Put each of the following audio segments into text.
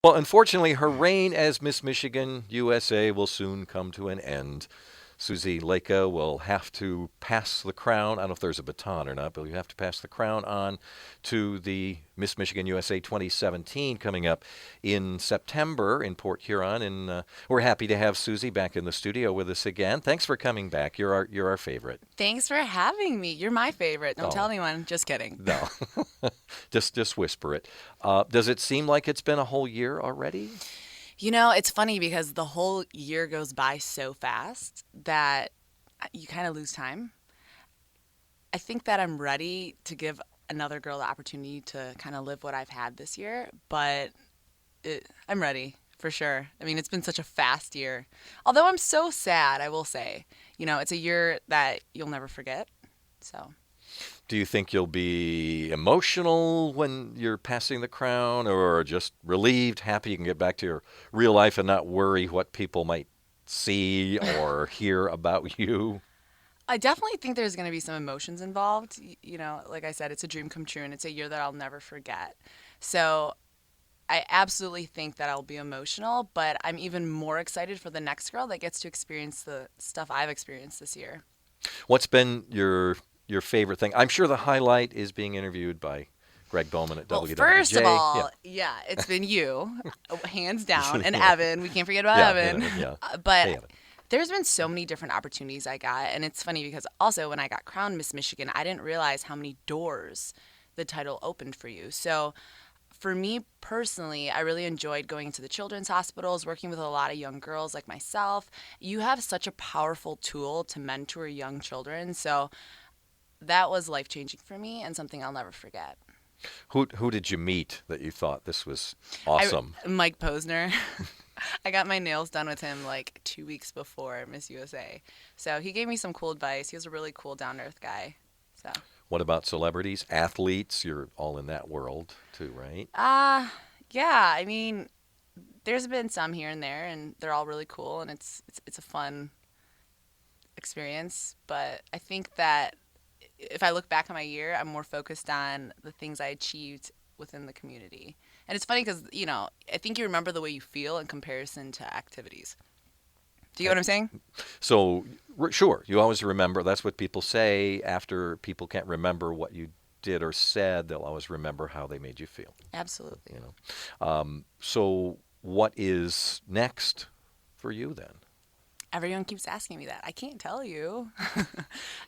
Well, unfortunately, her reign as Miss Michigan USA will soon come to an end. Susie Leica will have to pass the crown. I don't know if there's a baton or not, but you have to pass the crown on to the Miss Michigan USA 2017 coming up in September in Port Huron. And we're happy to have Susie back in the studio with us again. Thanks for coming back. You're our favorite. Thanks for having me. You're my favorite. Don't tell Oh, anyone. Just kidding. no. Just whisper it. Does it seem like it's been a whole year already? It's funny because the whole year goes by so fast that you kind of lose time. I think that I'm ready to give another girl the opportunity to kind of live what I've had this year, but I'm ready for sure. I mean, it's been such a fast year. Although I'm so sad, I will say. It's a year that you'll never forget. So. Do you think you'll be emotional when you're passing the crown, or just relieved, happy you can get back to your real life and not worry what people might see or hear about you? I definitely think there's going to be some emotions involved. Like I said, it's a dream come true and it's a year that I'll never forget. So I absolutely think that I'll be emotional, but I'm even more excited for the next girl that gets to experience the stuff I've experienced this year. What's been your favorite thing? I'm sure the highlight is being interviewed by Greg Bowman at Well, first of WWJ. Yeah. all, yeah, it's been you, hands down, and Yeah. Evan. We can't forget about Yeah. Evan. Yeah. Hey, But Evan. there's been so many different opportunities I got, and it's funny because also when I got crowned Miss Michigan, I didn't realize how many doors the title opened for you. So for me personally, I really enjoyed going into the children's hospitals, working with a lot of young girls like myself. You have such a powerful tool to mentor young children. So that was life changing for me and something I'll never forget. Who did you meet that you thought this was I awesome? Mike Posner. I got my nails done with him like 2 weeks before Miss USA. So he gave me some cool advice. He was a really cool, down to earth guy. So, What about celebrities, athletes? You're all in that world too, right? yeah, I mean, there's been some here and there, and they're all really cool, and it's a fun experience. But I think that if I look back on my year, I'm more focused on the things I achieved within the community. And it's funny because, I think you remember the way you feel in comparison to activities. Do you get what I'm saying? So, sure, you always remember. That's what people say. After people can't remember what you did or said, they'll always remember how they made you feel. Absolutely. You know. So, what is next for you then? Everyone keeps asking me that. I can't tell you.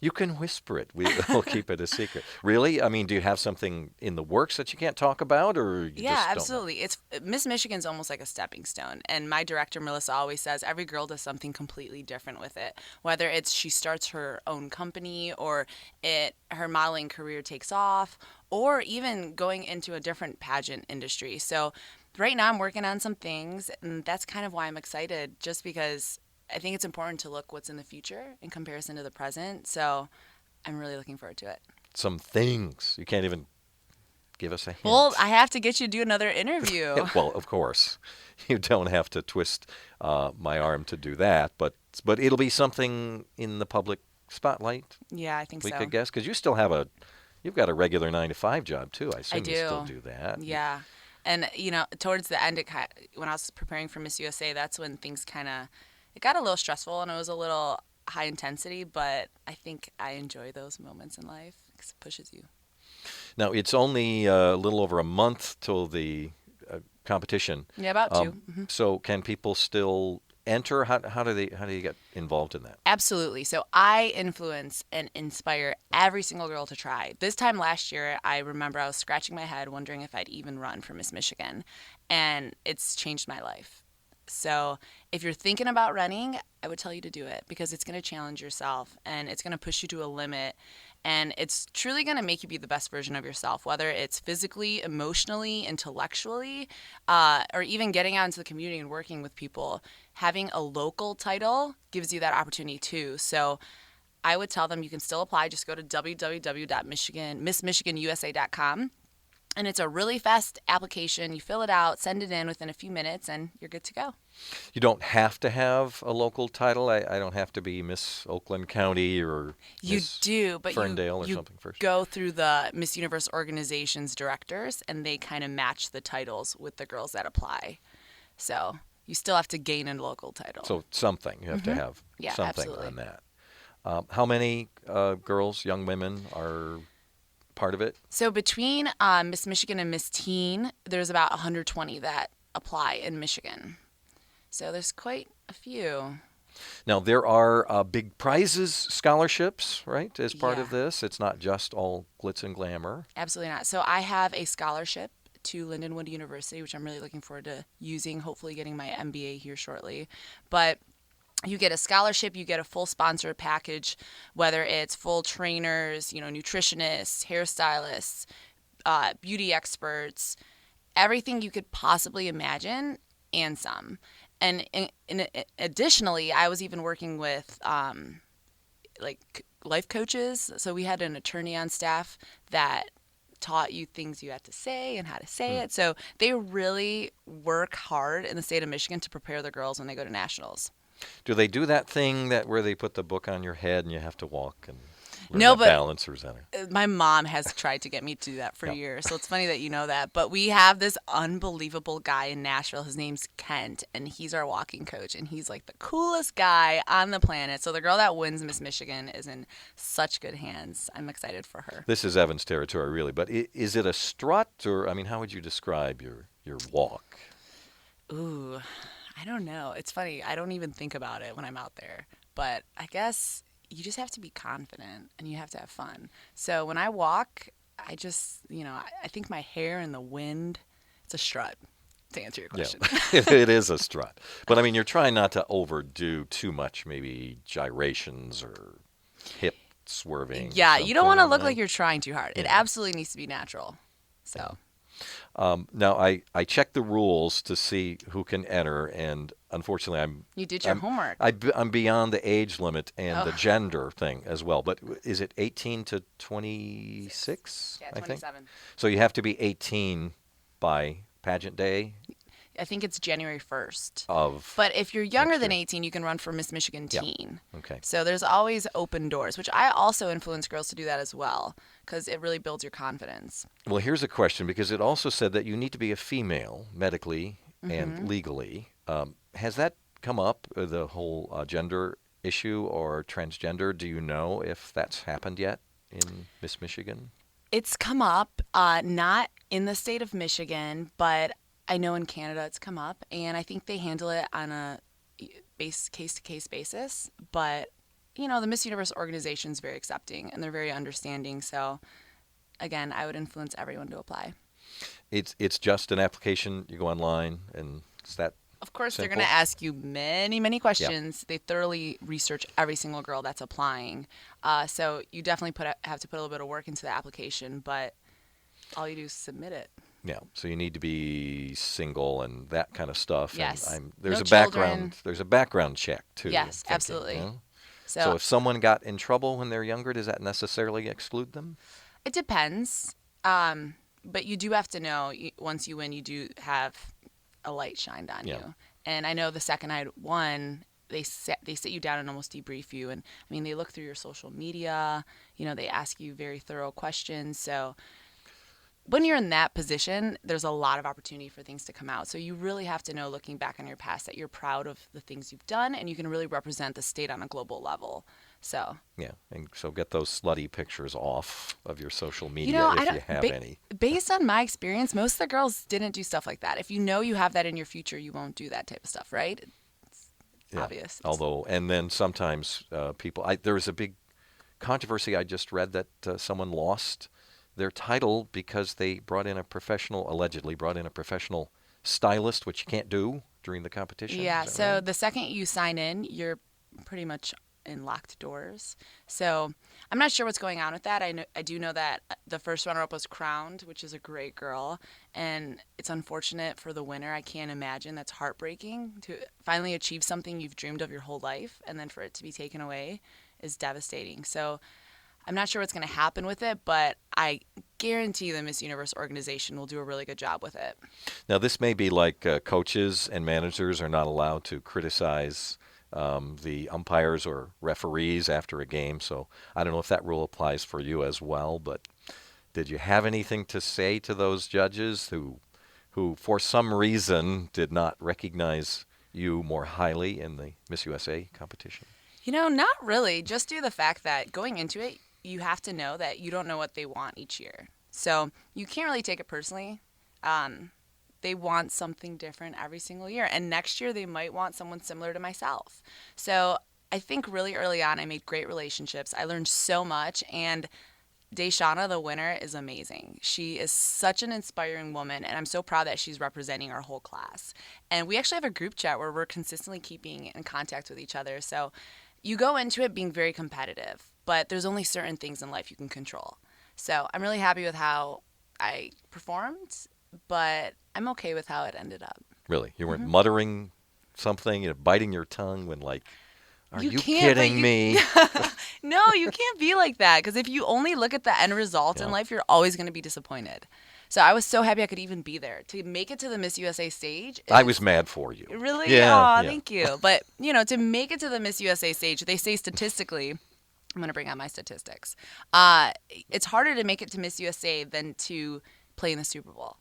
You can whisper it. We'll keep it a secret. Really? I mean, do you have something in the works that you can't talk about, or you Yeah, just don't know? absolutely. It's Miss Michigan's almost like a stepping stone. And my director Melissa always says every girl does something completely different with it. Whether it's she starts her own company or her modeling career takes off or even going into a different pageant industry. So right now I'm working on some things and that's kind of why I'm excited just because I think it's important to look what's in the future in comparison to the present. So I'm really looking forward to it. Some things. You can't even give us a Well, hint. I have to get you to do another interview. Well, of course, you don't have to twist my arm to do that, but it'll be something in the public spotlight. Yeah, I think We so. could guess because you've got a regular 9 to 5 job too. I I assume you still do. do that. Yeah. And towards the end, when I was preparing for Miss USA, that's when things it got a little stressful and it was a little high intensity. But I think I enjoy those moments in life because it pushes you. Now it's only a little over a month till the competition. Yeah, about two. So can people still enter? How do you get involved in that? Absolutely. So I influence and inspire every single girl to try. This time last year, I remember I was scratching my head wondering if I'd even run for Miss Michigan, and it's changed my life. So if you're thinking about running, I would tell you to do it because it's going to challenge yourself and it's going to push you to a limit. And it's truly going to make you be the best version of yourself, whether it's physically, emotionally, intellectually, or even getting out into the community and working with people. Having a local title gives you that opportunity too. So I would tell them you can still apply. Just go to www.missmichiganusa.com And it's a really fast application. You fill it out, send it in within a few minutes, and you're good to go. You don't have to have a local title. I don't have to be Miss Oakland County or You Miss do, but Ferndale or you something first. go through the Miss Universe organization's directors, and they kind of match the titles with the girls that apply. So you still have to gain a local title. So something. You have to have Yeah, something absolutely. on that. How many girls, young women, are part of it? So between Miss Michigan and Miss Teen, there's about 120 that apply in Michigan. So there's quite a few. Now, there are big prizes, scholarships, right, as part Yeah. of this. It's not just all glitz and glamour. Absolutely not. So I have a scholarship to Lindenwood University, which I'm really looking forward to using, hopefully getting my MBA here shortly. But you get a scholarship, you get a full sponsor package, whether it's full trainers, nutritionists, hairstylists, beauty experts, everything you could possibly imagine, and some. And additionally, I was even working with like life coaches. So we had an attorney on staff that taught you things you had to say and how to say it. So they really work hard in the state of Michigan to prepare the girls when they go to nationals. Do they do that thing where they put the book on your head and you have to walk and learn No, that but balance, or is that my mom has tried to get me to do that for Yeah. years. So it's funny that you know that. But we have this unbelievable guy in Nashville. His name's Kent, and he's our walking coach. And he's like the coolest guy on the planet. So the girl that wins Miss Michigan is in such good hands. I'm excited for her. This is Evan's territory, really. But is it a strut, or how would you describe your walk? Ooh, I don't know. It's funny. I don't even think about it when I'm out there. But I guess you just have to be confident and you have to have fun. So when I walk, I just, I think my hair and the wind, it's a strut, to answer your question. Yeah, it is a strut. But you're trying not to overdo too much, maybe gyrations or hip swerving. Yeah, you don't want to look something, like you're trying too hard. It Yeah. absolutely needs to be natural. So, Now, I checked the rules to see who can enter, and unfortunately, you did your homework. I'm beyond the age limit and the Oh. gender thing as well. But is it 18 to 26? Yeah, I think. 27. So you have to be 18 by pageant day I think it's January 1st. of. But if you're younger Next than year. 18, you can run for Miss Michigan Yeah. Teen. Okay. So there's always open doors, which I also influence girls to do that as well because it really builds your confidence. Well, here's a question, because it also said that you need to be a female medically Mm-hmm. and legally. Has that come up, the whole gender issue or transgender? Do you know if that's happened yet in Miss Michigan? It's come up, not in the state of Michigan, but I know in Canada it's come up, and I think they handle it on a case-to-case basis. But, the Miss Universe organization is very accepting, and they're very understanding. So, again, I would influence everyone to apply. It's just an application. You go online, and it's that. Of course, they're Simple. going to ask you many, many questions. They thoroughly research every single girl that's applying. So you definitely have to put a little bit of work into the application, but all you do is submit it. Yeah, so you need to be single and that kind of stuff. Yes. And there's No a background. children. There's a background check too. Yes, I'm thinking, absolutely. yeah? So So if someone got in trouble when they're younger, does that necessarily exclude them? it depends. But you do have to know once you win, you do have a light shined on Yeah. you. And I know the second I won, they sit you down and almost debrief you. And they look through your social media. They ask you very thorough questions. So when you're in that position, there's a lot of opportunity for things to come out. So you really have to know, looking back on your past, that you're proud of the things you've done and you can really represent the state on a global level. So, Yeah, and so get those slutty pictures off of your social media I if don't, you have any. based on my experience, most of the girls didn't do stuff like that. If you know you have that in your future, you won't do that type of stuff, right? It's Yeah. obvious. Although, and then sometimes people, there was a big controversy I just read that someone lost their title because they allegedly brought in a professional stylist, which you can't do during the competition. Yeah, Is that so right? the second you sign in, you're pretty much in locked doors. So I'm not sure what's going on with that. I do know that the first runner-up was crowned, which is a great girl, and it's unfortunate for the winner. I can't imagine. That's heartbreaking to finally achieve something you've dreamed of your whole life, and then for it to be taken away is devastating. So I'm not sure what's going to happen with it, but I guarantee the Miss Universe organization will do a really good job with it. Now, this may be like coaches and managers are not allowed to criticize the umpires or referees after a game. So I don't know if that rule applies for you as well. But did you have anything to say to those judges who for some reason did not recognize you more highly in the Miss USA competition? Not really. Just due to the fact that going into it, you have to know that you don't know what they want each year. So you can't really take it personally. They want something different every single year. And next year, they might want someone similar to myself. So I think really early on, I made great relationships. I learned so much. And Deshauna, the winner, is amazing. She is such an inspiring woman, and I'm so proud that she's representing our whole class. And we actually have a group chat where we're consistently keeping in contact with each other. So you go into it being very competitive, but there's only certain things in life you can control. So I'm really happy with how I performed, but I'm okay with how it ended up. Really? You weren't muttering something, biting your tongue when like, are you can't, kidding me? No, you can't be like that, because if you only look at the end result in life, you're always going to be disappointed. So I was so happy I could even be there. To make it to the Miss USA stage. I was mad for you. Really? Yeah. Aw, thank you. But, to make it to the Miss USA stage, they say statistically, I'm going to bring out my statistics. It's harder to make it to Miss USA than to play in the Super Bowl.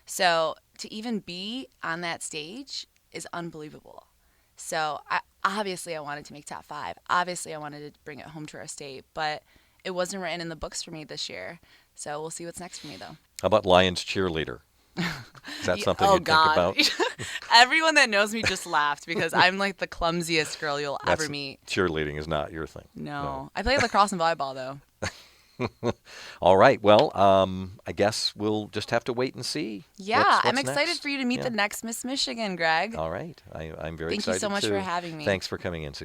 So to even be on that stage is unbelievable. So obviously I wanted to make top 5. Obviously I wanted to bring it home to our state, but it wasn't written in the books for me this year. So we'll see what's next for me, though. How about Lions cheerleader? Is that something you think about? Everyone that knows me just laughed because I'm like the clumsiest girl you'll ever meet. Cheerleading is not your thing. No. I play lacrosse and volleyball, though. All right. Well, I guess we'll just have to wait and see. Yeah, what's I'm excited next. for you to meet the next Miss Michigan, Greg. All right. I'm very Thank excited you so much too. for having me. Thanks for coming in, Susie.